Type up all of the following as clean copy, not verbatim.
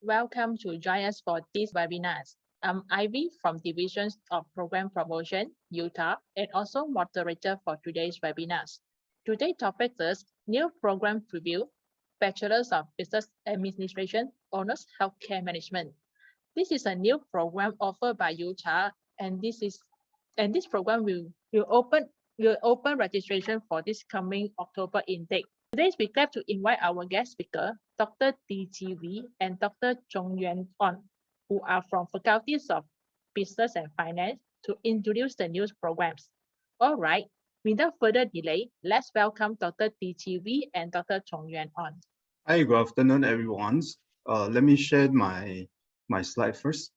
Welcome to join us for this webinar. I'm Ivy from Divisions of Program Promotion, Utah, and also moderator for today's webinars. Today's topic is New Program Preview, Bachelor of Business Administration, Honors Healthcare Management. This is a new program offered by Utah, and this program will open registration for this coming October intake. Today, we're glad to invite our guest speaker, Dr. DTV and Dr. Chong Yuan On, who are from faculties of Business and Finance, to introduce the new programs. All right, without further delay, let's welcome Dr. DTV and Dr. Chong Yuan On. Hi, good afternoon, everyone. Let me share my slide first.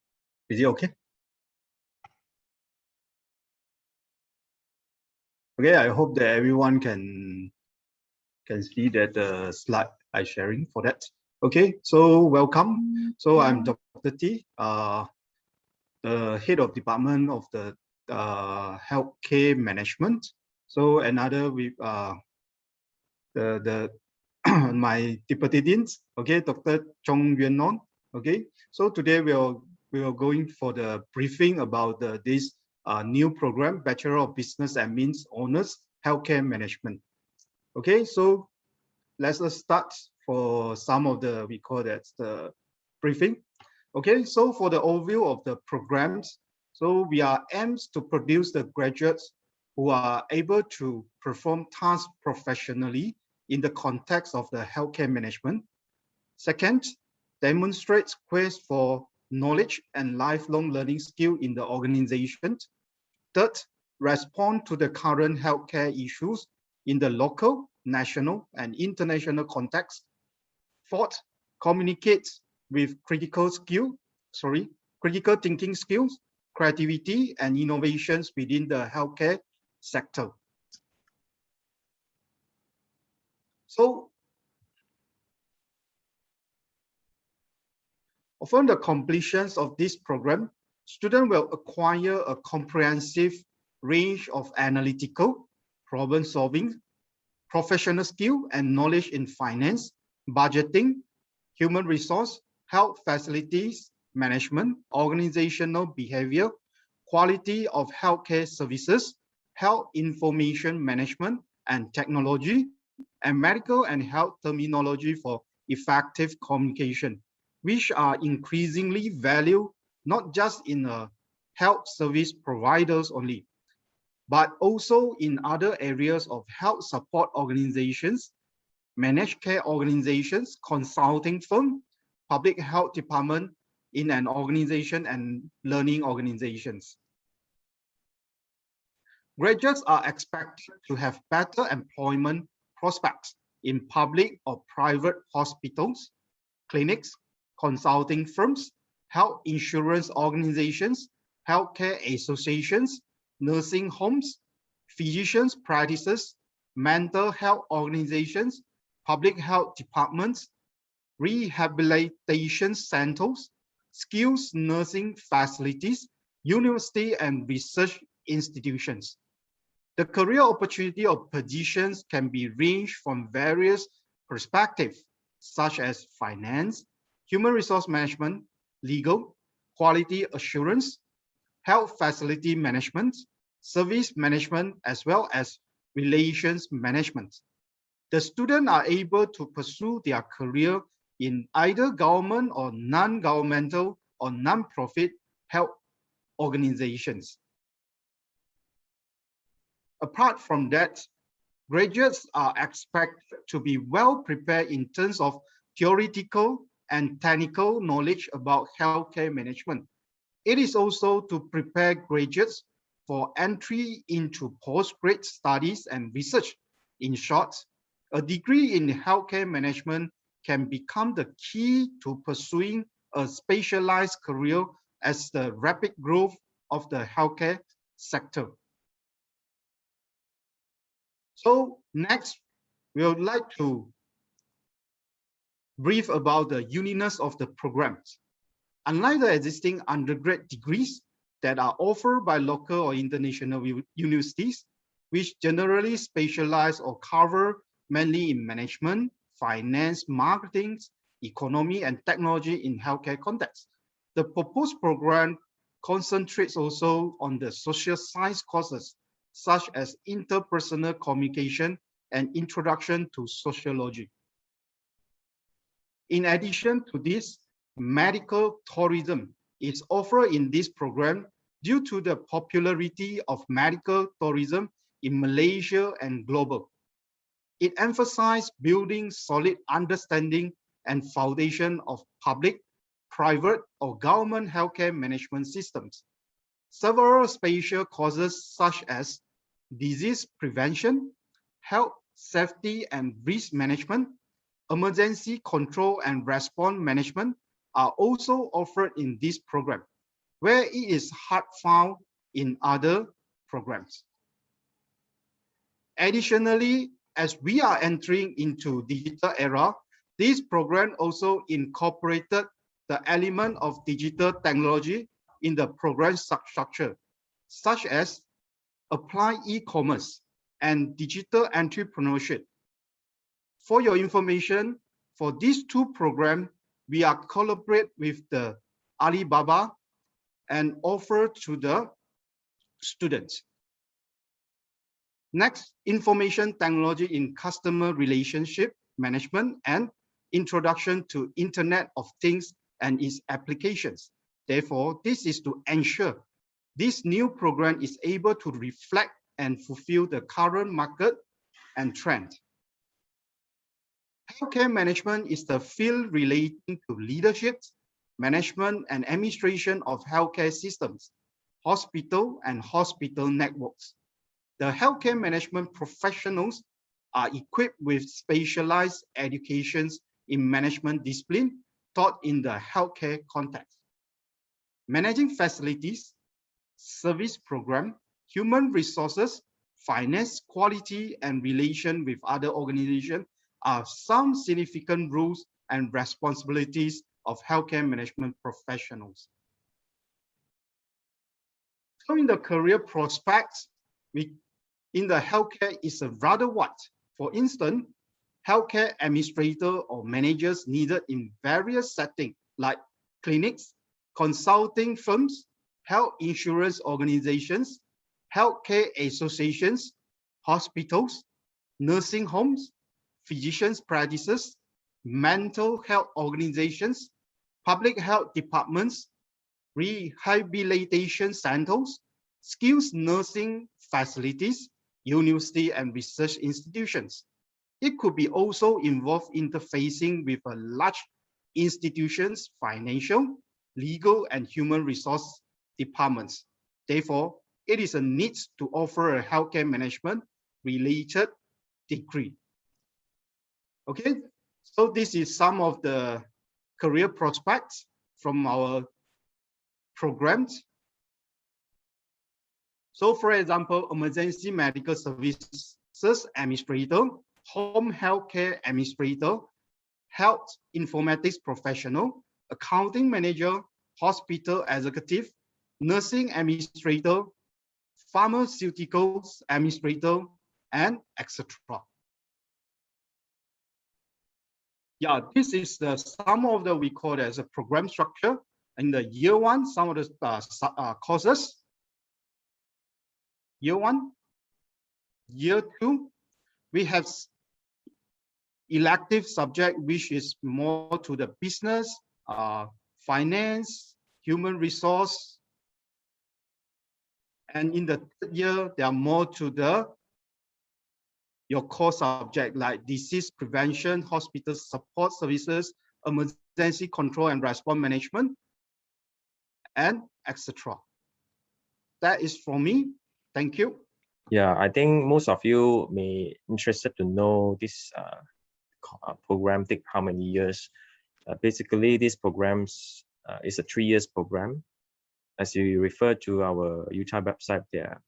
Is it okay? Okay, I hope that everyone can see that the slide I'm sharing for that. Okay, so welcome. So I'm Dr. T, the head of department of the healthcare management. So another with my deputy deans, okay, Dr. Chong Yuan On. Okay, so today we are going for the briefing about this new program, Bachelor of Business Admin Honors Healthcare Management. Okay, so let's start for some of the, we call that the briefing. Okay, so for the overview of the programs, so we are aims to produce the graduates who are able to perform tasks professionally in the context of the healthcare management. Second, demonstrates quest for knowledge and lifelong learning skill in the organization. Third, respond to the current healthcare issues in the local, national, and international context. Fourth, communicates with critical thinking skills, creativity, and innovations within the healthcare sector. So, upon the completions of this program, students will acquire a comprehensive range of analytical, problem-solving, professional skill and knowledge in finance, budgeting, human resource, health facilities management, organizational behavior, quality of healthcare services, health information management and technology, and medical and health terminology for effective communication, which are increasingly valued not just in health service providers only, but also in other areas of health support organizations, managed care organizations, consulting firm, public health department in an organization, and learning organizations. Graduates are expected to have better employment prospects in public or private hospitals, clinics, consulting firms, health insurance organizations, healthcare associations, nursing homes, physicians' practices, mental health organizations, public health departments, rehabilitation centers, skills nursing facilities, university and research institutions. The career opportunity of positions can be ranged from various perspectives, such as finance, human resource management, legal, quality assurance, health facility management, service management, as well as relations management. The students are able to pursue their career in either government or non-governmental or non-profit health organizations. Apart from that, graduates are expected to be well prepared in terms of theoretical and technical knowledge about healthcare management. It is also to prepare graduates for entry into postgrad studies and research. In short, a degree in healthcare management can become the key to pursuing a specialized career as the rapid growth of the healthcare sector. So next, we would like to brief about the uniqueness of the programs. Unlike the existing undergrad degrees that are offered by local or international universities, which generally specialize or cover mainly in management, finance, marketing, economy, and technology in healthcare context. The proposed program concentrates also on the social science courses, such as interpersonal communication and introduction to sociology. In addition to this, medical tourism is offered in this program due to the popularity of medical tourism in Malaysia and global. It emphasized building solid understanding and foundation of public, private, or government healthcare management systems. Several spatial courses such as disease prevention, health safety and risk management, emergency control and response management are also offered in this program, where it is hard found in other programs. Additionally, as we are entering into digital era, this program also incorporated the element of digital technology in the program structure, such as apply e-commerce and digital entrepreneurship. For your information, for these two programs, we are collaborate with the Alibaba and offer to the students. Next, information technology in customer relationship management and introduction to Internet of Things and its applications. Therefore, this is to ensure this new program is able to reflect and fulfill the current market and trend. Healthcare management is the field relating to leadership, management, and administration of healthcare systems, hospital and hospital networks. The healthcare management professionals are equipped with specialized educations in management discipline taught in the healthcare context. Managing facilities, service program, human resources, finance, quality, and relation with other organizations are some significant roles and responsibilities of healthcare management professionals. So in the career prospects, in the healthcare is a rather wide. For instance, healthcare administrator or managers needed in various settings like clinics, consulting firms, health insurance organizations, healthcare associations, hospitals, nursing homes, physicians' practices, mental health organizations, public health departments, rehabilitation centers, skilled nursing facilities, university and research institutions. It could be also involved interfacing with a large institutions, financial, legal, and human resource departments. Therefore, it is a need to offer a healthcare management related degree. Okay, so this is some of the career prospects from our programs. So for example, emergency medical services administrator, home healthcare administrator, health informatics professional, accounting manager, hospital executive, nursing administrator, pharmaceuticals administrator, and etc. Yeah, this is the some of the we call it as a program structure. In the year one, some of the courses. Year one, year two, we have elective subject which is more to the business, finance, human resource, and in the third year, they are more to the your core subject like disease prevention, hospital support services, emergency control and response management, and etc. That is for me. Thank you. Yeah, I think most of you may interested to know this program take how many years. Basically, this programs is a 3 years program. As you refer to our Utah website there,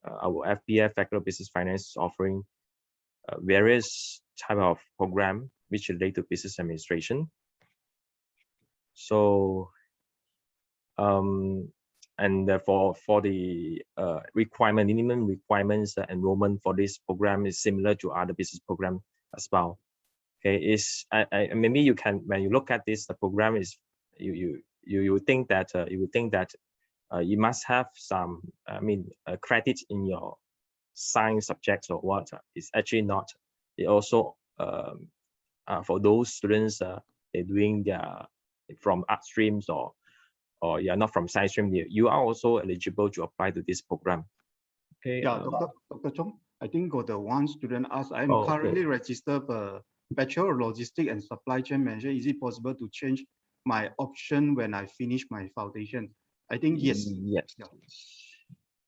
our FBF, Faculty of Business Finance, is offering various type of program which relate to business administration. So, and for the minimum requirements, the enrollment for this program is similar to other business program as well. Okay, is maybe you can, when you look at this, the program is you think that you must have some credit in your science subjects or what. It's actually not. It also for those students they're doing their from art streams or you're not from science stream, you are also eligible to apply to this program. Okay. Yeah, Dr. Chong, I think got the one student asked, I'm Oh, currently okay. registered Bachelor of Logistics and Supply Chain Management. Is it possible to change my option when I finish my foundation? I think yes. Yes. Yeah.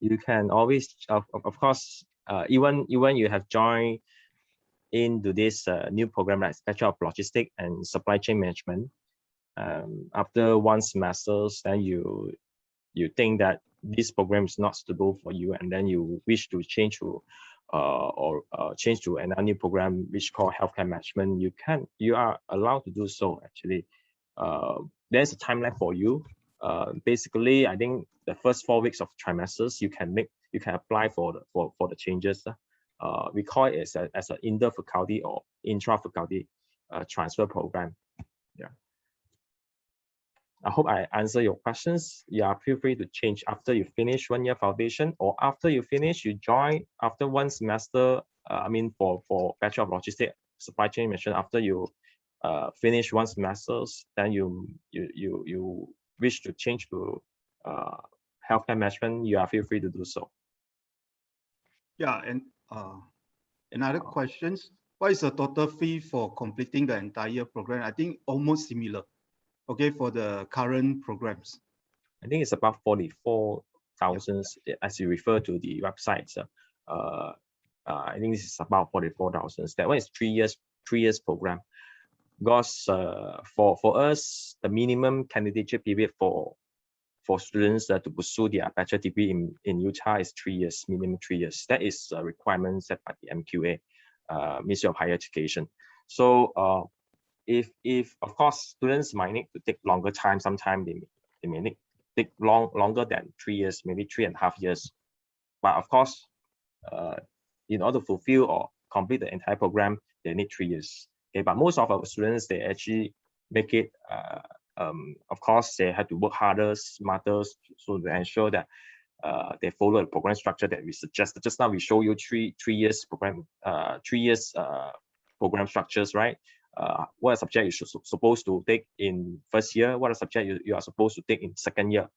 You can always, of course, even you have joined into this new program like Bachelor of Logistics and Supply Chain Management. After one semester, then you think that this program is not suitable for you, and then you wish to change to change to another new program which called healthcare management. You are allowed to do so. Actually, there's a timeline for you. Basically, I think the first 4 weeks of trimesters you can apply for the changes. We call it as an inter-faculty or intra-faculty transfer program. Yeah. I hope I answer your questions. Yeah, feel free to change after you finish 1 year foundation, or after you finish, you join after 1 semester. For Bachelor of Logistics, Supply Chain Management, after you finish 1 semester, then you wish to change to healthcare management, you are feel free to do so. Yeah, and another questions. What is the total fee for completing the entire program? I think almost similar. Okay, for the current programs. I think it's about 44,000 as you refer to the websites. I think this is about 44,000. That one is 3 years program. Because for us, the minimum candidature period for students to pursue their bachelor degree in Utah is 3 years, minimum 3 years. That is a requirement set by the MQA, Ministry of Higher Education. So if of course students might need to take longer time, sometimes they may need take longer than 3 years, maybe 3.5 years. But of course, in order to fulfill or complete the entire program, they need 3 years. Okay, but most of our students, they actually make it. Of course, they have to work harder, smarter, so to ensure that they follow the program structure that we suggested. Just now we show you three years program, 3 years program structures, right? What a subject you supposed to take in first year, what a subject you are supposed to take in second year.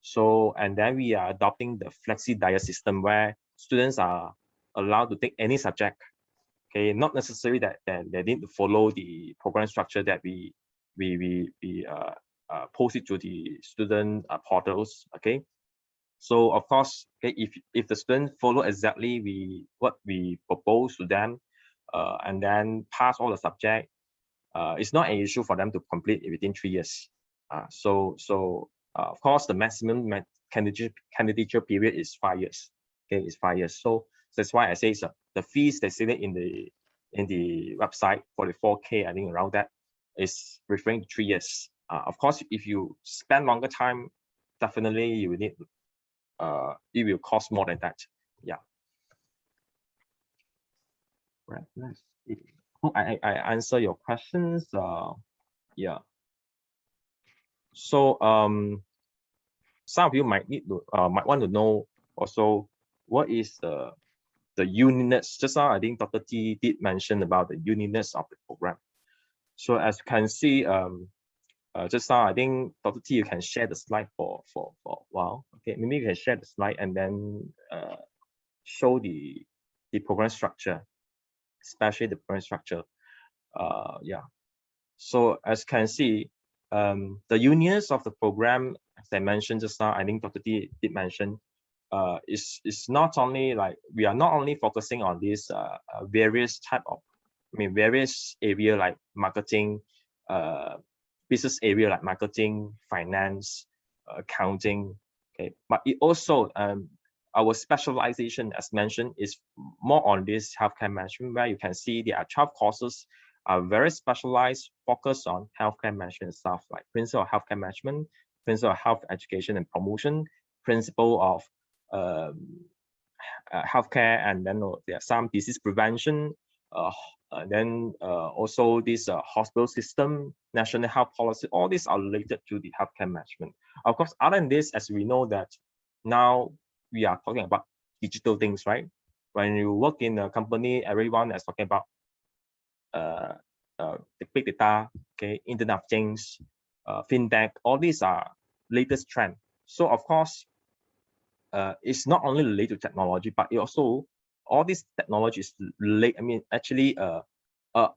So, and then we are adopting the flexi-diet system where students are allowed to take any subject. Okay, not necessarily that they need to follow the program structure that we post it to the student portals. Okay, so of course, okay, if the student follow exactly what we propose to them, and then pass all the subject, it's not an issue for them to complete it within 3 years. Of course, the maximum candidature period is 5 years. Okay, it's 5 years. So that's why I say the fees they stated in the website, 44K, I think around that, is referring to 3 years. Of course, if you spend longer time, definitely you will need. It will cost more than that. Yeah. Right. Nice. Hope I answer your questions. Yeah. So some of you might want to know also what is the uniqueness. Just now I think Dr. T did mention about the uniqueness of the program. So as you can see, just now I think Dr. T, you can share the slide for a while. Okay, maybe you can share the slide and then show the program structure, especially the program structure. Yeah. So as you can see, the uniqueness of the program, as I mentioned just now, I think Dr. T did mention, is not only like we are not only focusing on these various type of, various area like marketing, business area like marketing, finance, accounting. Okay, but it also our specialization, as mentioned, is more on this healthcare management, where you can see there are 12 courses are very specialized, focused on healthcare management stuff like principle of healthcare management, principle of health education and promotion, principle of healthcare, and then there are some disease prevention, then also this hospital system, national health policy, all these are related to the healthcare management. Of course, other than this, as we know that now we are talking about digital things, right? When you work in a company, everyone is talking about the big data, okay, Internet of Things, fintech, all these are latest trend. So of course, it's not only related to technology, but it also all these technologies relate. I mean, actually,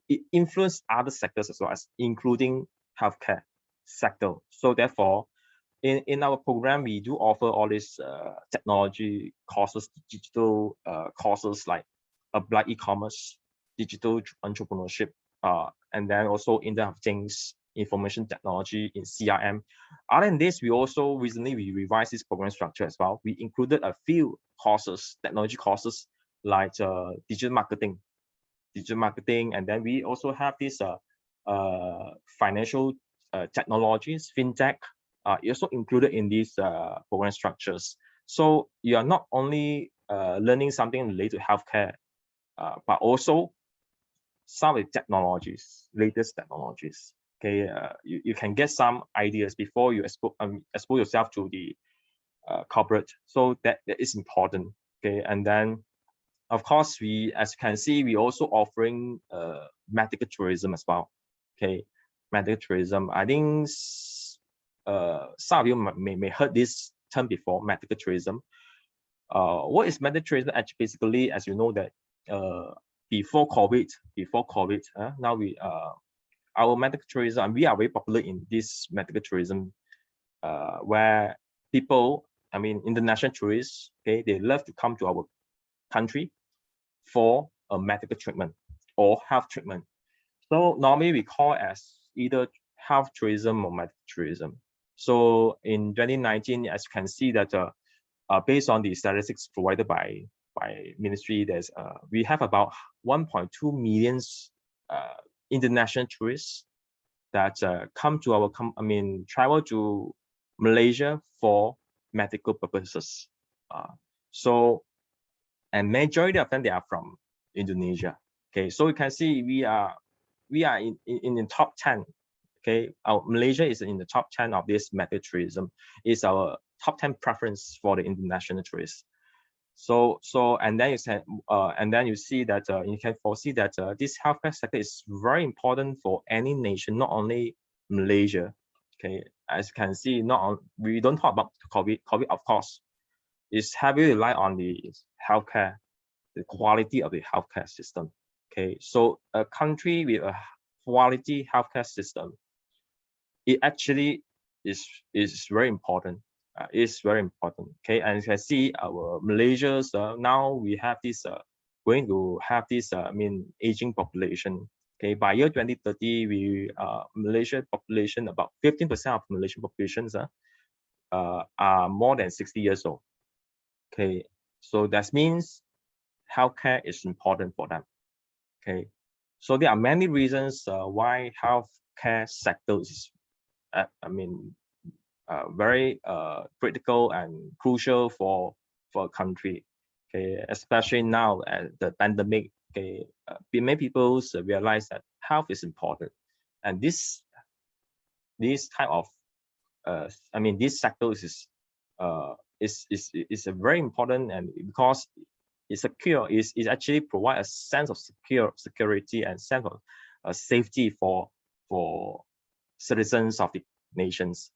it influence other sectors as well as including healthcare sector. So therefore, in our program, we do offer all these technology courses, digital courses like applied e-commerce, digital entrepreneurship, and then also Internet of Things, information technology in CRM. Other than this, we also recently revised this program structure as well. We included a few courses, technology courses like digital marketing, and then we also have this financial technologies, fintech, also included in these program structures. So you are not only learning something related to healthcare, but also some of the technologies, latest technologies. Okay, you can get some ideas before you expose yourself to the corporate. So that is important. Okay, and then of course, we, as you can see, we also offering medical tourism as well. Okay, medical tourism. I think some of you may heard this term before, medical tourism. What is medical tourism? Actually, basically, as you know that before COVID, now we our medical tourism, we are very popular in this medical tourism, where people, I mean, international tourists, okay, they love to come to our country for a medical treatment or health treatment. So normally we call as either health tourism or medical tourism. So in 2019, as you can see that based on the statistics provided by ministry, there's we have about 1.2 million international tourists that come to our travel to Malaysia for medical purposes. So and majority of them, they are from Indonesia. Okay, so you can see we are in the top 10. Okay, our Malaysia is in the top 10 of this medical tourism. It's our top 10 preference for the international tourists. So and then you can you see that you can foresee that this healthcare sector is very important for any nation, not only Malaysia. Okay, as you can see, we don't talk about COVID. COVID, of course, is heavily rely on the healthcare, the quality of the healthcare system. Okay, so a country with a quality healthcare system, it actually is very important. It's very important. Okay, and you can see our Malaysia's now we have this going to have this aging population. Okay, by year 2030, we Malaysia population, about 15% of Malaysian populations are more than 60 years old. Okay, so that means healthcare is important for them. Okay, so there are many reasons why healthcare sector is, very critical and crucial for a country. Okay, especially now at the pandemic. Okay, many people realize that health is important, and this type of this sector is a very important, and because it's secure, is actually provide a sense of security and sense of safety for citizens of the nations.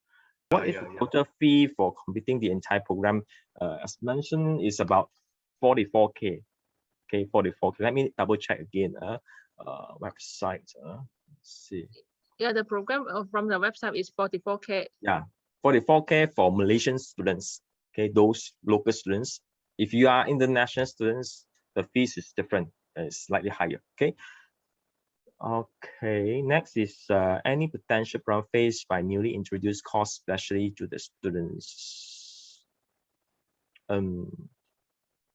What is the total fee for completing the entire program? As mentioned, is about 44K. Okay, 44K. Let me double check again. Website. Let's see. Yeah, the program from the website is 44K. Yeah, 44K for Malaysian students. Okay, those local students. If you are international students, the fees is different. It's slightly higher. Okay. Okay. Next is any potential problem faced by newly introduced course, especially to the students.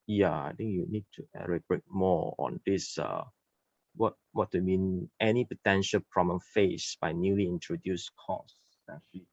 Yeah, I think you need to elaborate more on this. What do you mean? Any potential problem faced by newly introduced course, especially?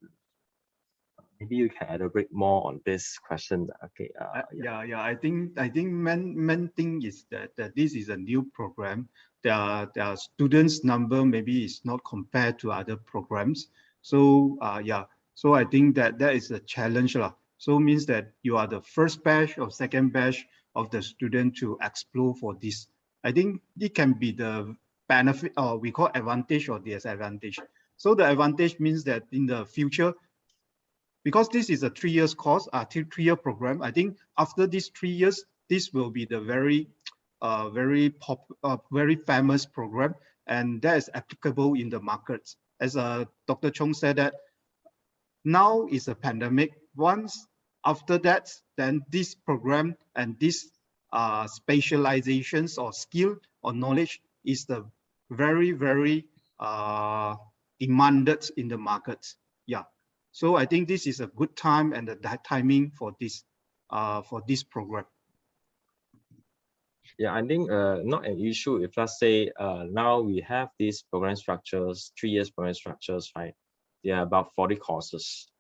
Maybe you can elaborate more on this question. Okay. Yeah. I think main thing is that this is a new program. The students number maybe is not compared to other programs. So yeah. So I think that is a challenge lah. So means that you are the first batch or second batch of the student to explore for this. I think it can be the benefit, or we call advantage or disadvantage. So the advantage means that in the future, because this is a 3 years course, 3-year program. I think after these 3 years, this will be the very famous program, and that is applicable in the markets. As Dr. Chong said that now is a pandemic. Once after that, then this program and this specializations or skill or knowledge is the very demanded in the markets. Yeah. So I think this is a good time and the timing for this program. Yeah, I think not an issue if, let's say, now we have these program structures, 3 years program structures, right? There are about 40 courses.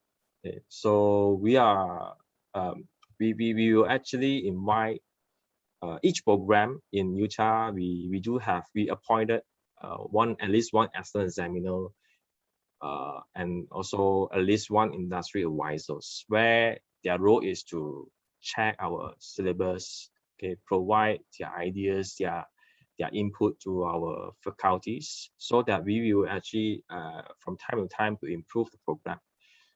Okay. So we are we will actually invite each program in Utah. We appointed at least one excellent examiner, and also at least one industry advisors, where their role is to check our syllabus, okay, provide their ideas, their input to our faculties, so that we will actually from time to time to improve the program.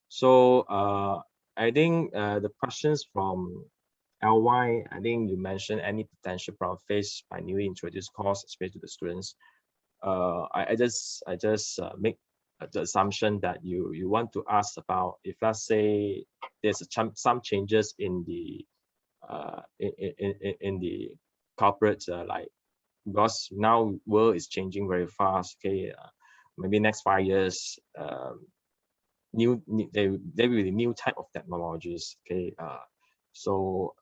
So I think the questions from LY, I think you mentioned any potential problem faced by newly introduced course, especially to the students. I just make the assumption that you want to ask about if, let's say, there's some changes in the in the corporate, like, because now world is changing very fast. Okay, maybe next 5 years, there will be new type of technologies. Okay, so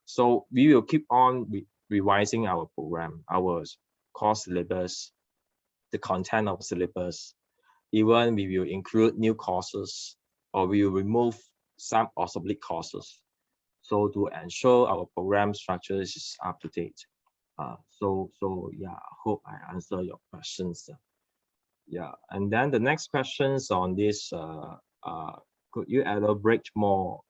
we will keep on revising our program, our course syllabus, the content of syllabus. Even we will include new courses, or we will remove some obsolete courses, so to ensure our program structure is up to date. So yeah, I hope I answer your questions. Yeah, and then the next questions on this, could you elaborate more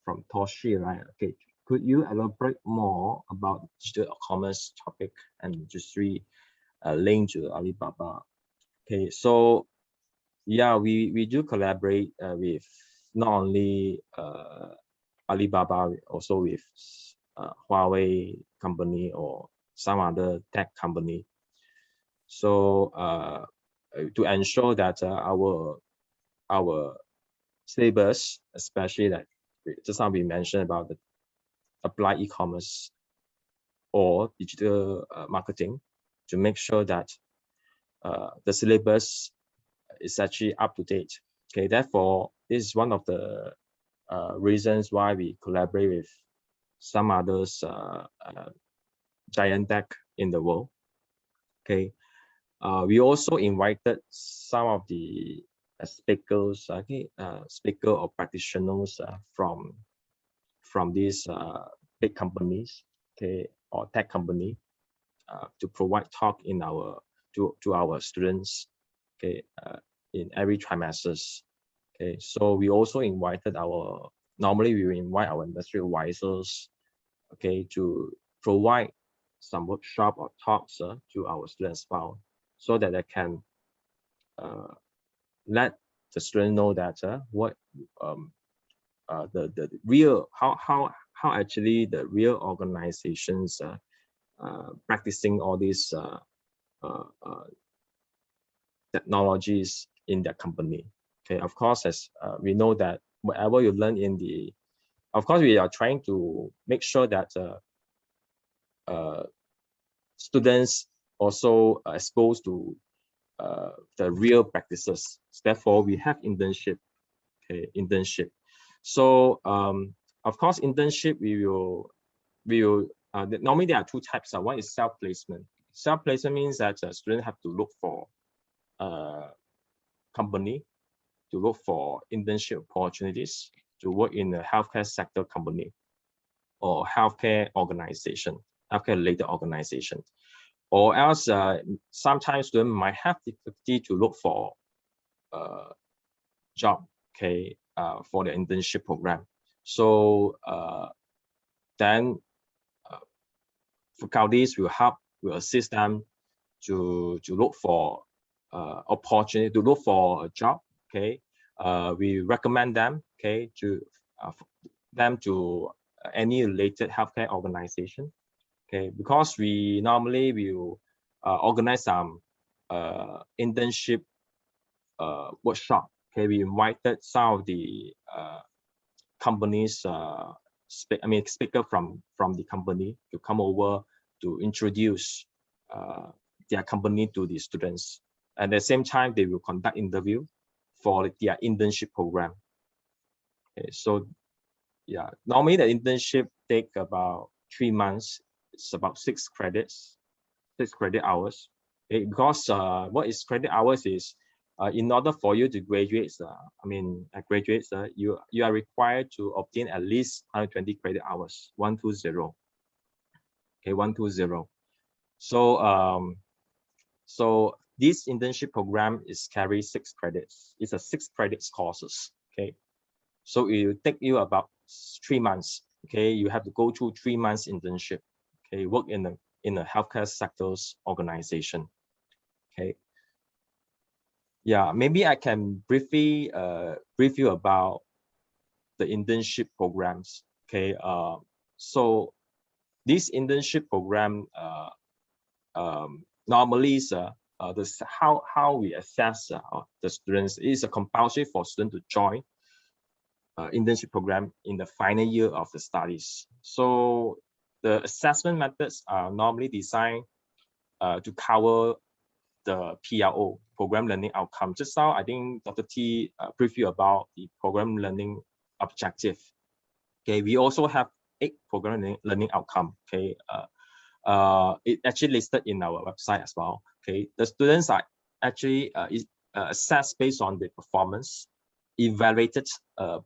from Toshi, right? Okay, could you elaborate more about digital commerce topic and industry linked to Alibaba? Okay, so yeah, we do collaborate with not only Alibaba, also with Huawei company or some other tech company. So to ensure that our syllabus, especially like just now we mentioned about the applied e-commerce or digital marketing, to make sure that the syllabus is actually up to date. Okay, therefore, this is one of the reasons why we collaborate with some others giant tech in the world. Okay, we also invited some of the speakers, speaker or practitioners from these big companies, okay, or tech company, to provide talk in to our students, okay, in every trimesters. Okay, so we also invited normally we invite our industry advisors, okay, to provide some workshop or talks to our students as well, so that they can let the student know that what the real how actually the real organizations practicing all these technologies in their company. Okay, of course, as we know that whatever you learn of course, we are trying to make sure that students also exposed to the real practices. Therefore, we have internship. Okay, internship. So of course, internship we will normally there are two types. One is self-placement. Self-placement means that students have to look for company to look for internship opportunities. to work in a healthcare sector company or healthcare organization, healthcare related organization. Or else sometimes students might have difficulty to look for a job, okay, for the internship program. So then faculties will help, will assist them to look for opportunity, to look for a job, okay. We recommend them, okay, to them to any related healthcare organization, okay, because we normally will organize some internship workshop. Okay, we invited some of the companies, speaker from the company to come over to introduce their company to the students. At the same time, they will conduct interview for their internship program. Okay, so yeah, normally the internship take about 3 months. It's about 6 credits, 6 credit hours. Okay, because what is credit hours is in order for you to graduate, you are required to obtain at least 120 credit hours, 120. Okay, 120. So so this internship program is carry 6 credits. It's a 6 credits courses. Okay, so it will take you about 3 months. Okay, you have to go through 3 months internship. Okay, work in a healthcare sectors organization. Okay. Yeah, maybe I can briefly brief you about the internship programs. Okay. So this internship program normally is how we assess the students. It is a compulsory for students to join internship program in the final year of the studies. So the assessment methods are normally designed to cover the PLO, program learning outcome. Just now, I think Dr. T briefed you about the program learning objective. Okay, we also have 8 program learning outcome. Okay, it actually listed in our website as well. Okay, the students are actually assessed based on the performance, evaluated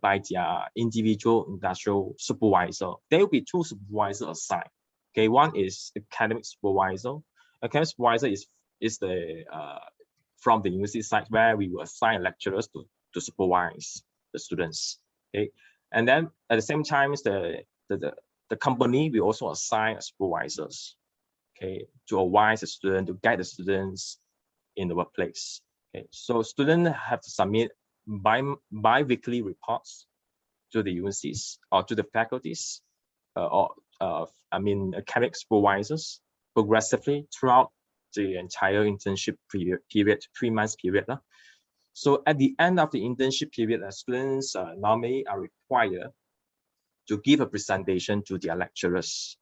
by their individual industrial supervisor. There will be 2 supervisors assigned. Okay, one is academic supervisor. Academic supervisor is the from the university side where we will assign lecturers to supervise the students. Okay, and then at the same time, the company will also assign supervisors. Okay, to advise the student, to guide the students in the workplace. Okay, so students have to submit bi-weekly reports to the universities or to the faculties academic supervisors progressively throughout the entire internship period, 3 months period. So at the end of the internship period, students normally are required to give a presentation to their lecturers.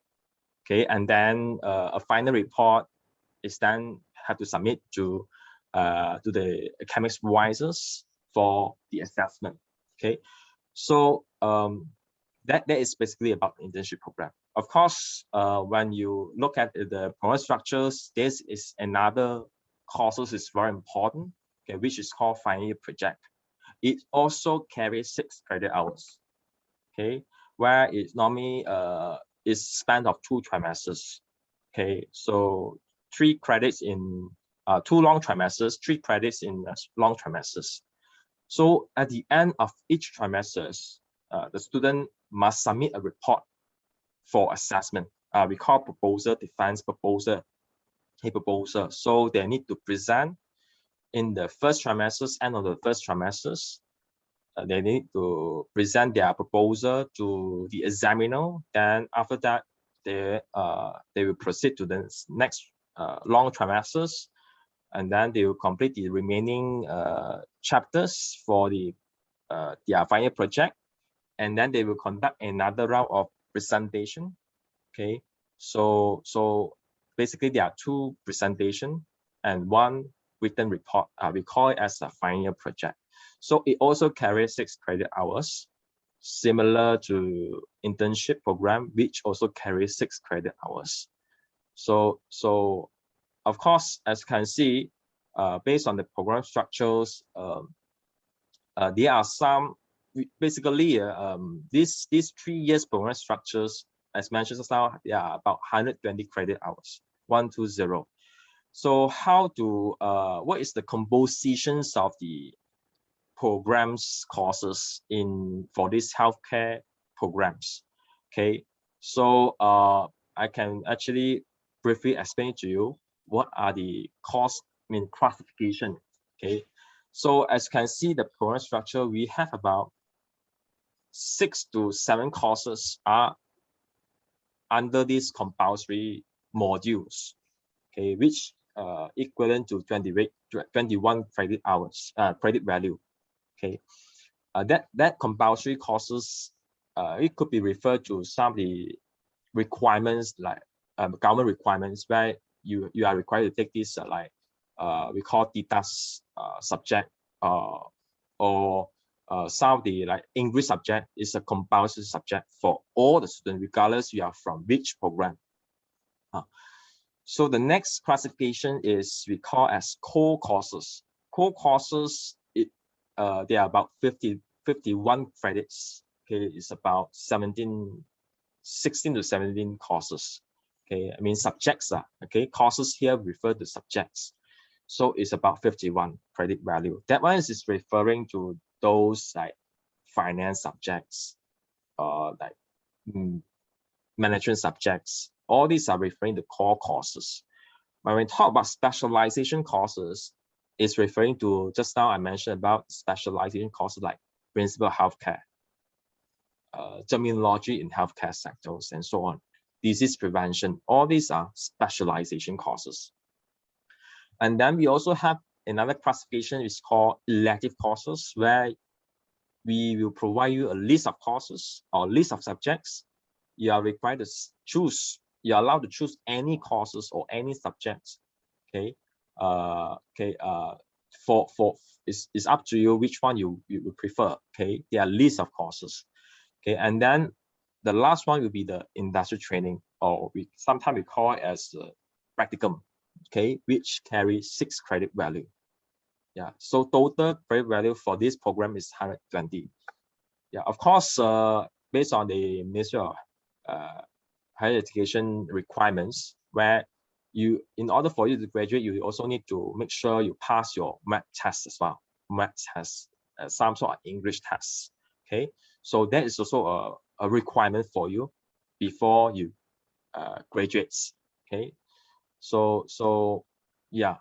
Okay, and then a final report is then have to submit to the academic supervisors for the assessment. Okay, so that is basically about the internship program. Of course, when you look at the program structures, this is another courses is very important, okay, which is called final year project. It also carries 6 credit hours, okay, where it normally is spanned of 2 trimesters. Okay, so 3 credits in 2 long trimesters, 3 credits in long trimesters. So at the end of each trimester, the student must submit a report for assessment. We call proposal, defense proposal, a proposal. So they need to present in the first trimesters, end of the first trimesters. They need to present their proposal to the examiner. Then after that, they will proceed to the next long trimesters, and then they will complete the remaining chapters for their final project, and then they will conduct another round of presentation. Okay, so basically there are 2 presentation and 1 written report. We call it as a final project. So it also carries 6 credit hours, similar to internship program, which also carries 6 credit hours. So of course, as you can see, based on the program structures, there are some basically, these 3 years program structures, as mentioned just now, they are about 120 credit hours, 120. So how to, what is the compositions of the programs courses for these healthcare programs? Okay, so I can actually briefly explain to you what are the course, classification. Okay, so as you can see, the program structure, we have about 6 to 7 courses are under these compulsory modules, okay, which equivalent to 21 credit hours, credit value. Okay, that compulsory courses, it could be referred to some of the requirements, like government requirements, where you are required to take this we call DITAS subject, or some of the like English subject is a compulsory subject for all the students, regardless you are from which program. So the next classification is we call as core courses. Core courses, they are about 51 credits. Okay, it's about 16 to 17 courses. Okay, I mean subjects. Okay, courses here refer to subjects. So it's about 51 credit value. That one is referring to those like finance subjects, like management subjects. All these are referring to core courses. When we talk about specialization courses, it's referring to, just now I mentioned about specialization courses like principal healthcare, terminology in healthcare sectors, and so on. Disease prevention, all these are specialization courses. And then we also have another classification is called elective courses, where we will provide you a list of courses or list of subjects. You are required to choose, you're allowed to choose any courses or any subjects. Okay. It's up to you which one you prefer. Okay, there are lists of courses. Okay, and then the last one will be the industry training, or sometimes we call it as practicum. Okay, which carries 6 credit value. Yeah, so total credit value for this program is 120. Yeah, of course, based on the Ministry of Higher Education requirements, where in order for you to graduate, you also need to make sure you pass your math test as well. Math test, some sort of English tests. Okay, so that is also a requirement for you before you graduate. Okay, so yeah.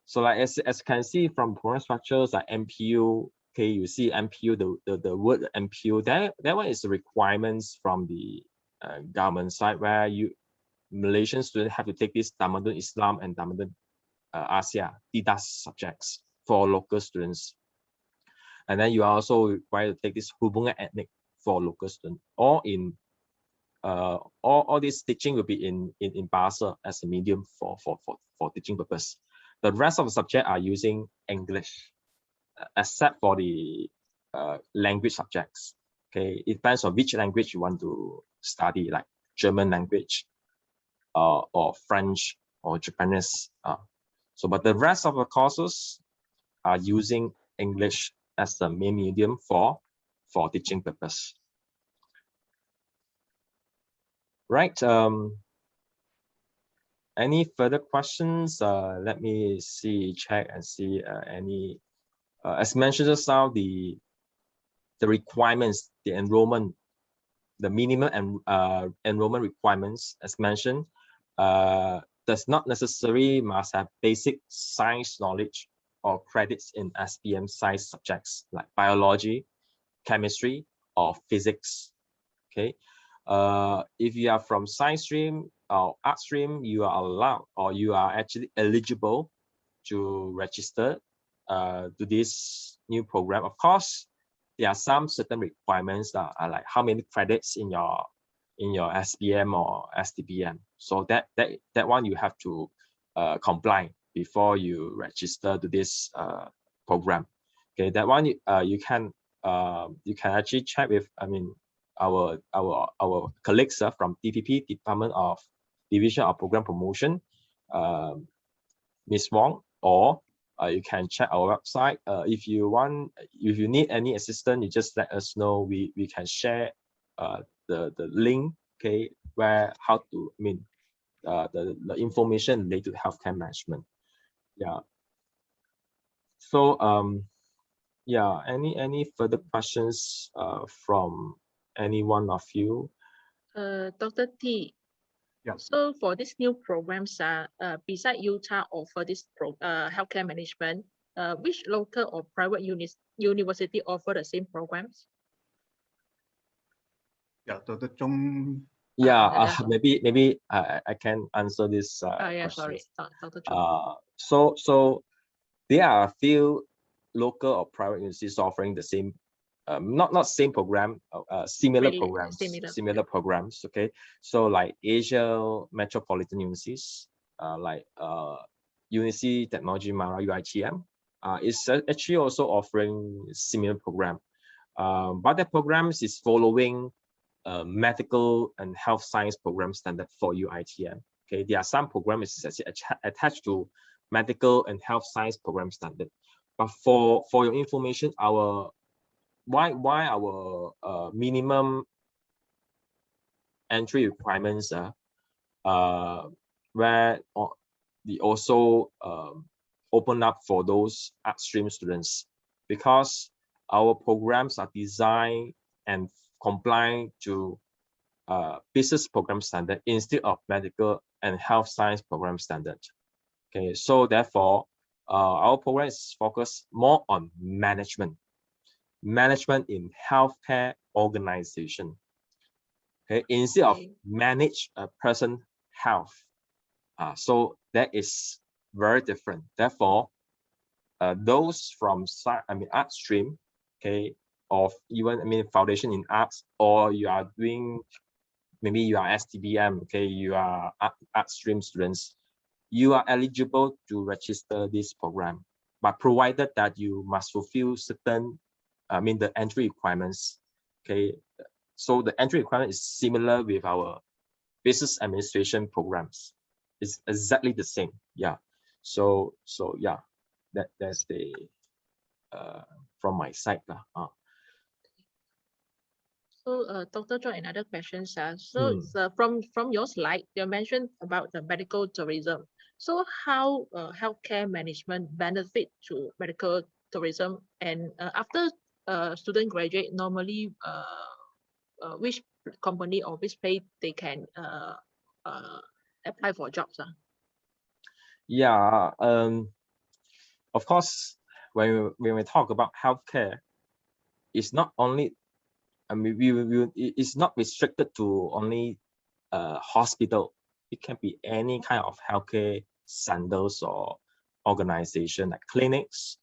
So like as you can see from program structures like MPU, okay, you see MPU, the word MPU, that one is the requirements from the government side, where Malaysian students have to take this Tamadun Islam and Tamadun Asia, DIDAS subjects for local students. And then you are also required to take this Hubungan Ethnic for local students. All this teaching will be in Bahasa as a medium for teaching purpose. The rest of the subject are using English, except for the language subjects. Okay, it depends on which language you want to study, like German language, or French or Japanese. But the rest of the courses are using English as the main medium for teaching purpose. Right. Any further questions? Let me check and see any. As mentioned just now, the requirements, the enrollment, the minimum enrollment requirements, as mentioned, does not necessarily must have basic science knowledge or credits in SPM science subjects like biology, chemistry, or physics. Okay, if you are from science stream or art stream, you are allowed, or you are actually eligible to register to this new program. Of course, there are some certain requirements that are like how many credits in your SPM or STPM. So that one you have to comply before you register to this program. Okay, that one you can actually check with, I mean, our colleagues from DPP, Department of Division of Program Promotion, Ms. Wong, or You can check our website. If you need any assistance, you just let us know. We can share the link, okay, where how to the information related to healthcare management. Yeah. So yeah, any further questions from any one of you? Dr. T. Yeah. So for these new programs, beside Utah offer this healthcare management, which local or private university offer the same programs? Yeah, Dr. Chong. Yeah, maybe I can answer this Yeah, questions. sorry, Dr. Chong. So there are a few local or private universities offering the same, not same program, similar Really programs, similar. programs. Okay, so like Asia Metropolitan Universities, like University Technology Mara UITM, is actually also offering similar program, but the programs is following medical and health science program standard for UITM. Okay, there are some programs attached to medical and health science program standard. But for your information, our why our minimum entry requirements where we also open up for those upstream students, because our programs are designed and comply to business program standard instead of medical and health science program standard. Okay, so therefore, our program is focused more on management in healthcare organization. Okay, instead of manage a person health. So that is very different. Therefore, those from upstream, okay, of even foundation in arts, or you are doing, maybe you are STBM, okay, you are upstream students, you are eligible to register this program, but provided that you must fulfill certain, the entry requirements. Okay, so the entry requirement is similar with our business administration programs. It's exactly the same. Yeah. So yeah, that's the from my side. So, Dr. John, another question, sir. So, from your slide, you mentioned about the medical tourism. So, how healthcare management benefit to medical tourism, and after student graduate, normally which company or which place they can apply for jobs? Yeah. Of course, when we talk about healthcare, it's not only, it's not restricted to only hospital. It can be any kind of healthcare centers or organization like clinics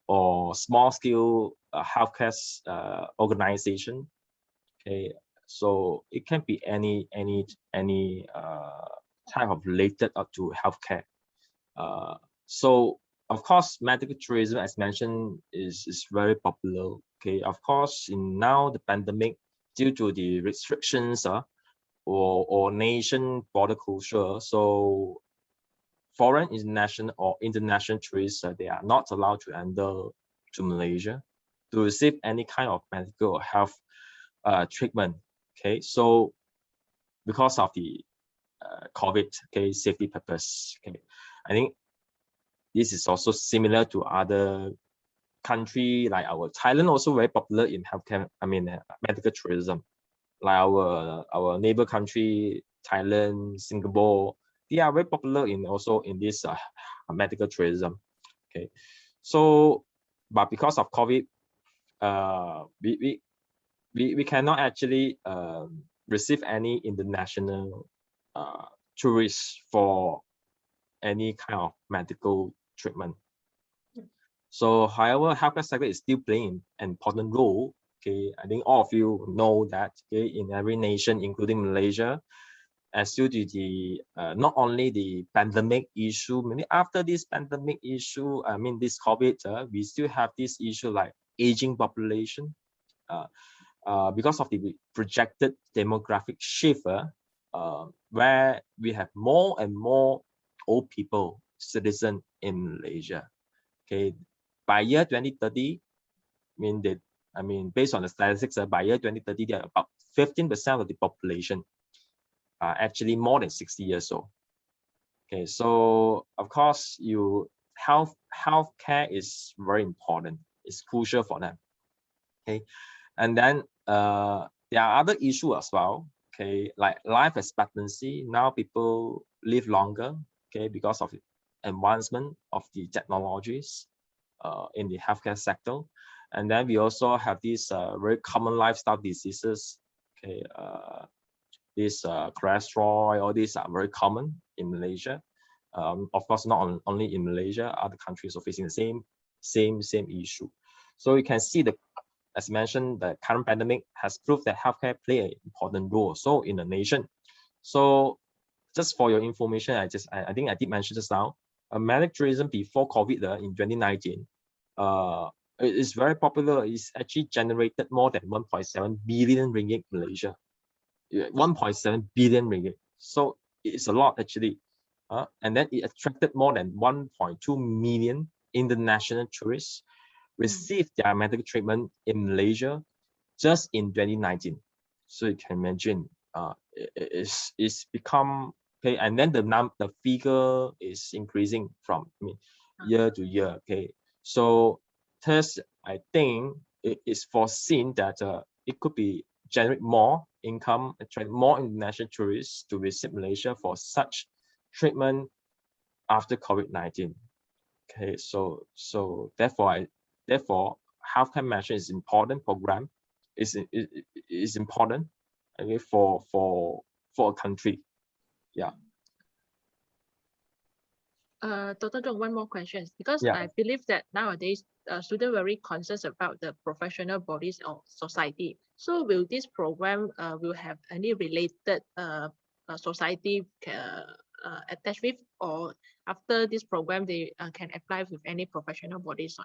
or small scale healthcare organization. Okay, so it can be any type of related up to healthcare. So of course, medical tourism, as mentioned, is very popular. Okay, of course, in now the pandemic, due to the restrictions or nation border closure, so foreign international tourists, they are not allowed to enter to Malaysia to receive any kind of medical or health treatment. Okay, so because of the COVID, okay, safety purpose. Okay, I think this is also similar to other country, like our Thailand, also very popular in healthcare, medical tourism. Like our neighbor country, Thailand, Singapore, they are very popular in this medical tourism. Okay, so but because of COVID, we cannot actually receive any international tourists for any kind of medical treatment. So, however, healthcare sector is still playing an important role. Okay, I think all of you know that. Okay, in every nation, including Malaysia, as due to the not only the pandemic issue, maybe after this pandemic issue, this COVID, we still have this issue like aging population. Because of the projected demographic shift, where we have more and more old people citizen in Malaysia. Okay, by year 2030, based on the statistics, by year 2030, there are about 15% of the population are actually more than 60 years old. Okay, so of course, healthcare is very important. It's crucial for them. Okay, and then there are other issues as well. Okay, like life expectancy. Now people live longer. Okay, because of the advancement of the technologies in the healthcare sector, and then we also have these very common lifestyle diseases. Okay, this cholesterol. All these are very common in Malaysia. Of course, not only in Malaysia, other countries are facing the same issue. So you can see as mentioned, the current pandemic has proved that healthcare play an important role so in the nation. So just for your information, I think I did mention just now, medical tourism before COVID in 2019, it is very popular. It's actually generated more than 1.7 billion ringgit in Malaysia. 1.7 billion ringgit. So it's a lot actually. And then it attracted more than 1.2 million international tourists received their medical treatment in Malaysia just in 2019. So you can imagine it's become okay, and then the figure is increasing from year to year. Okay, so thus I think it is foreseen that it could be generate more income, attract more international tourists to visit Malaysia for such treatment after COVID-19. Okay, so therefore healthcare measure is important program is important, okay, for a country. Yeah. Dr. Zhong, one more question, because Yeah. I believe that nowadays students very concerned about the professional bodies of society. So will this program will have any related society attached with, or after this program they can apply with any professional bodies?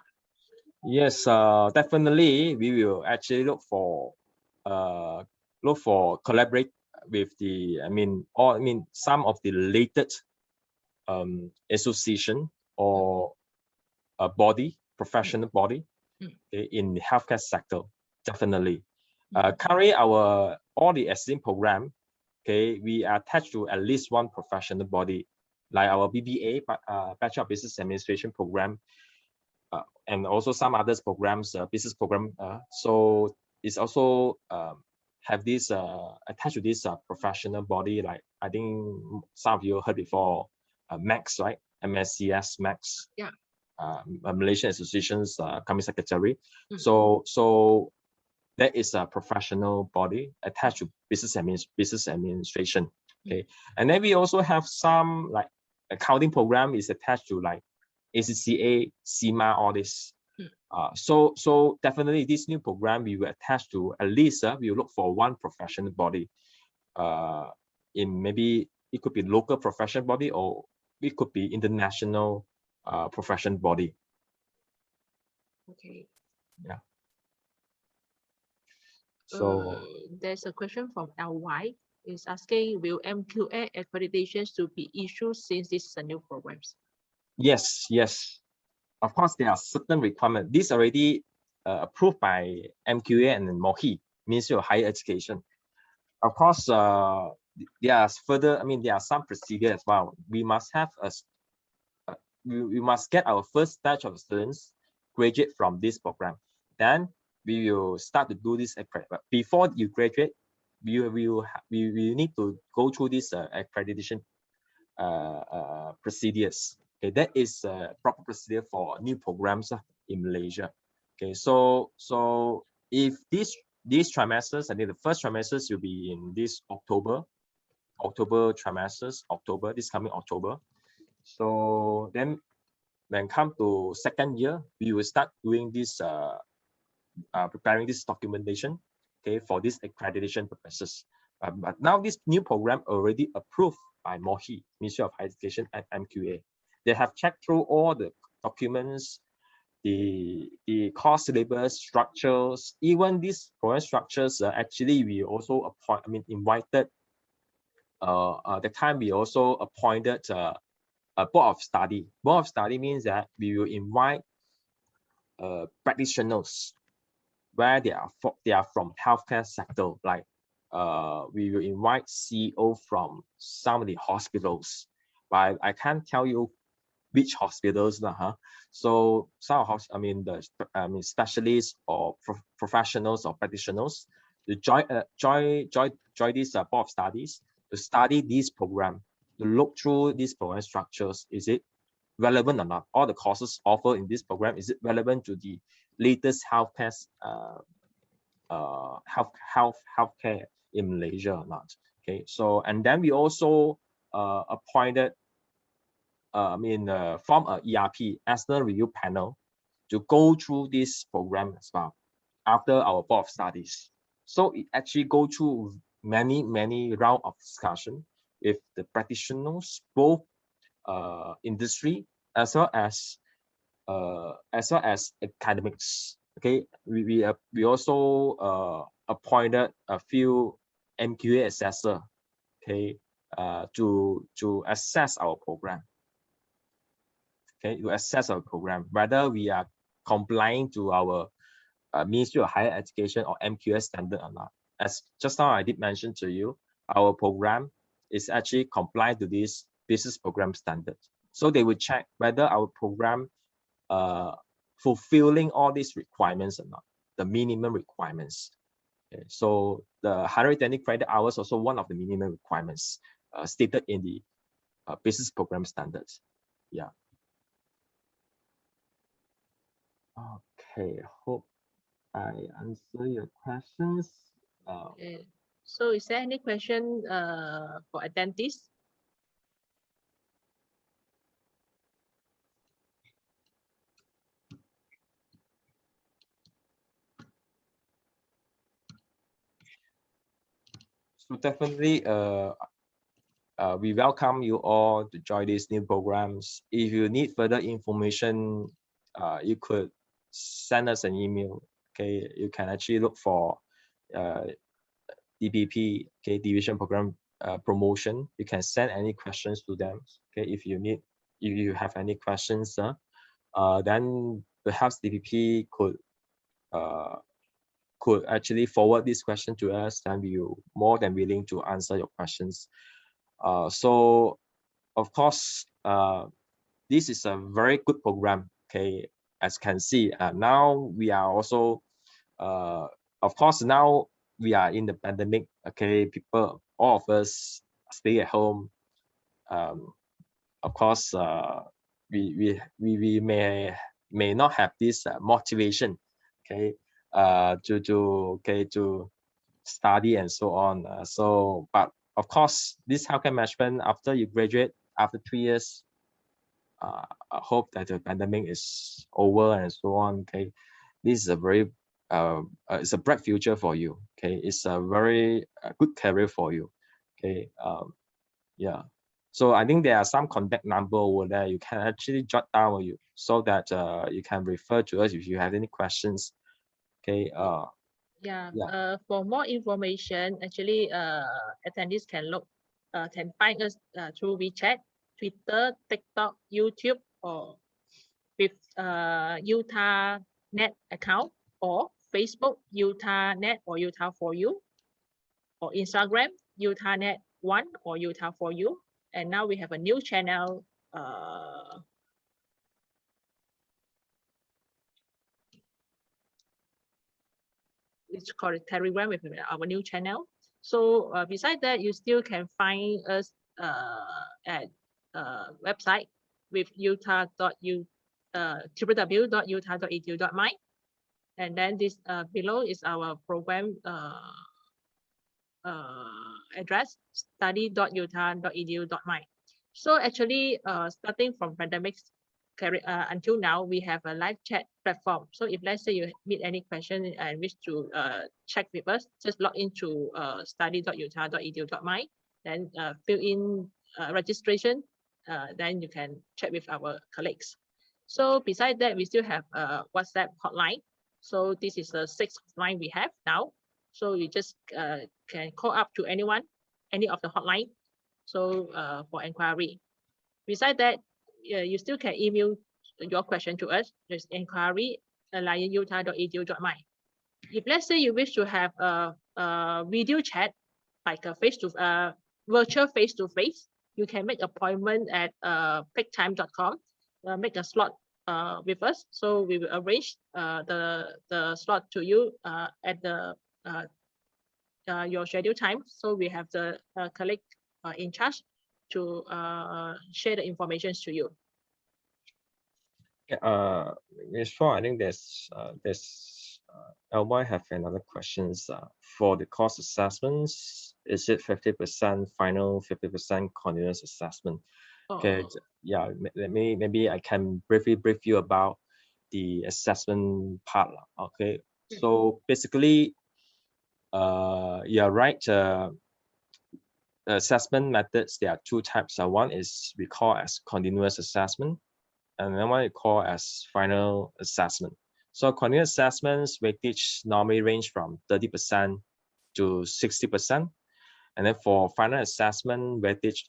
Yes, definitely we will actually look for collaborate with the some of the related association or a body, professional body in the healthcare sector, definitely. Currently all the existing program, okay, we are attached to at least one professional body, like our BBA, Bachelor of Business Administration program, and also some others programs, business program. So it's also have this attached to this professional body, like I think some of you heard before, MAX, right? MSCS MAX. Yeah. Malaysian Association's Company Secretary. So that is a professional body attached to business administration. Okay, and then we also have some like accounting program is attached to like ACCA, CIMA, all this. So definitely this new program we will attach to at least we will look for one professional body. In maybe it could be local professional body or it could be international professional body. Okay. Yeah. So there's a question from LY. Is asking, will MQA accreditations to be issued since this is a new program? Yes. Of course, there are certain requirements. This already approved by MQA and MOHE, Ministry of Higher Education. Of course, there are there are some procedures as well. We must have we must get our first batch of students graduate from this program. Then we will start to do this. But before you graduate, we need to go through this accreditation procedures. Okay, that is a proper procedure for new programs in Malaysia. Okay, so if these trimesters, I think the first trimesters will be in this October trimesters, this coming October. So then when come to second year, we will start doing this preparing this documentation, okay, for this accreditation purposes. But now this new program already approved by MOHE, Ministry of Higher Education, and MQA. They have checked through all the documents, the course syllabus structures, even these program structures. Actually, we also invited. At the time we also appointed a board of study. Board of study means that we will invite practitioners where they are from healthcare sector. Like we will invite CEO from some of the hospitals, but I can't tell you which hospitals huh? So some specialists or professionals or practitioners to join this board of studies to study this program, to look through these program structures. Is it relevant or not? All the courses offered in this program, is it relevant to the latest healthcare healthcare in Malaysia or not? Okay, so and then we also appointed from a ERP external review panel to go through this program as well after our board of studies. So it actually go through many round of discussion with the practitioners, both industry as well as academics. Okay, we also appointed a few MQA assessor, okay, to assess our program. Okay, to assess our program whether we are complying to our Ministry of Higher Education or MQS standard or not. As just now I did mention to you, our program is actually compliant to this business program standard. So they will check whether our program fulfilling all these requirements or not, the minimum requirements. Okay, so the 120 credit hours also one of the minimum requirements stated in the business program standards. Yeah. Okay, hope I answer your questions. Okay. So is there any question for attendees? So definitely, we welcome you all to join these new programs. If you need further information, you could send us an email. Okay, you can actually look for DPP, okay, Division Program Promotion. You can send any questions to them. Okay, if you have any questions, then perhaps DPP could actually forward this question to us, and we are more than willing to answer your questions. So, of course, this is a very good program. Okay, as you can see, now we are also, of course, now we are in the pandemic. Okay, people, all of us stay at home. Of course, we may not have this motivation. Okay, to study and so on. But of course, this healthcare management, after you graduate, after 3 years, I hope that the pandemic is over and so on. Okay, this is a very it's a bright future for you. Okay, it's a very good career for you. Okay, yeah. So I think there are some contact number over there. You can actually jot down you so that you can refer to us if you have any questions. Okay. For more information, actually, attendees can find us through WeChat, Twitter, TikTok, YouTube, or with Utah Net account, or Facebook Utah Net or Utah for You, or Instagram Utah Net 1 or Utah for You. And now we have a new channel. It's called Telegram with our new channel. So besides that, you still can find us at website with www.utah.edu.my, and then this below is our program address, study.utah.edu.my. So actually, starting from pandemic until now, we have a live chat platform. So if let's say you meet any question and wish to check with us, just log into study.utah.edu.my, then fill in registration, then you can chat with our colleagues. So besides that, we still have a WhatsApp hotline. So this is the 6th line we have now. So you just can call up to anyone, any of the hotline, so for inquiry. Besides that, you still can email your question to us. There's inquiry allianceutah.edu.my. If let's say you wish to have a video chat, like a virtual face-to-face, you can make appointment at picktime.com, make a slot with us. So we will arrange the slot to you at the your scheduled time. So we have the colleague in charge to share the information to you. Ms. Fong, I think there's LY have another questions for the course assessments. Is it 50% final, 50% continuous assessment? Okay, yeah, maybe I can briefly brief you about the assessment part. Okay, so basically, you're right. Assessment methods, there are two types. One is we call as continuous assessment, and then one we call as final assessment. So continuous assessments weightage normally range from 30% to 60%, and then for final assessment weightage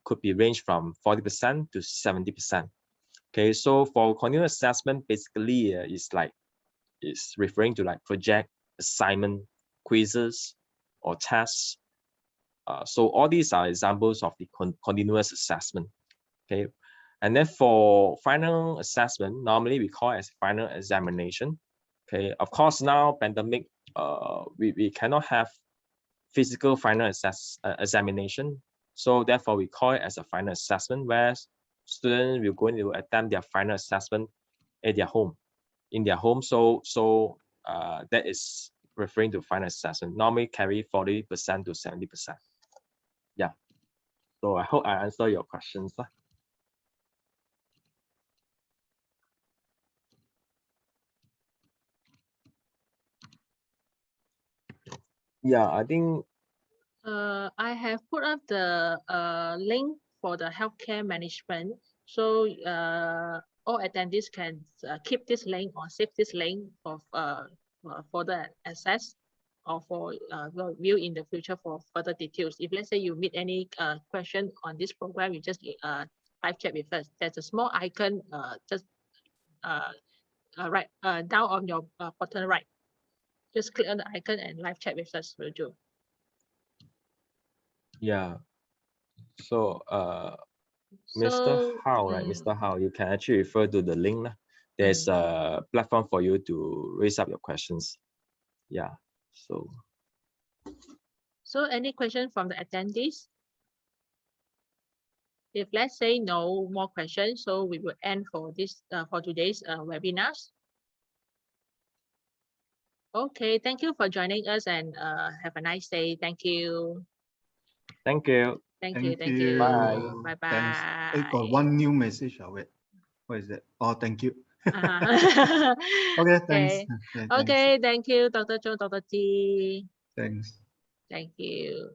could be range from 40% to 70%. Okay, so for continuous assessment, basically is referring to like project, assignment, quizzes, or tests. So all these are examples of the continuous assessment. Okay, and then for final assessment, normally we call it as final examination. Okay, of course now pandemic, we cannot have physical final examination. So therefore we call it as a final assessment, where students will go to attempt their final assessment at their home, in their home. So that is referring to final assessment. Normally carry 40% to 70%. Yeah. So I hope I answer your questions. Yeah, I think I have put up the link for the healthcare management. So all attendees can keep this link or save this link of for the access or for view in the future for further details. If let's say you meet any question on this program, you just live chat with us. There's a small icon just right down on your bottom right. Just click on the icon and live chat with us, will do. yeah. So Mr. Hao, right? Mr. Hao, you can actually refer to the link. There's a platform for you to raise up your questions. Yeah. So any question from the attendees? If let's say no more questions, so we will end for this for today's webinars. Okay, thank you for joining us and have a nice day. Thank you. Thank you. Thank you. Bye. Bye bye. Thanks. I got one new message. Wait, what is that? Oh, thank you. Okay, thanks. Okay, thank you, Dr. Chong, Dr. T. Thanks. Thank you.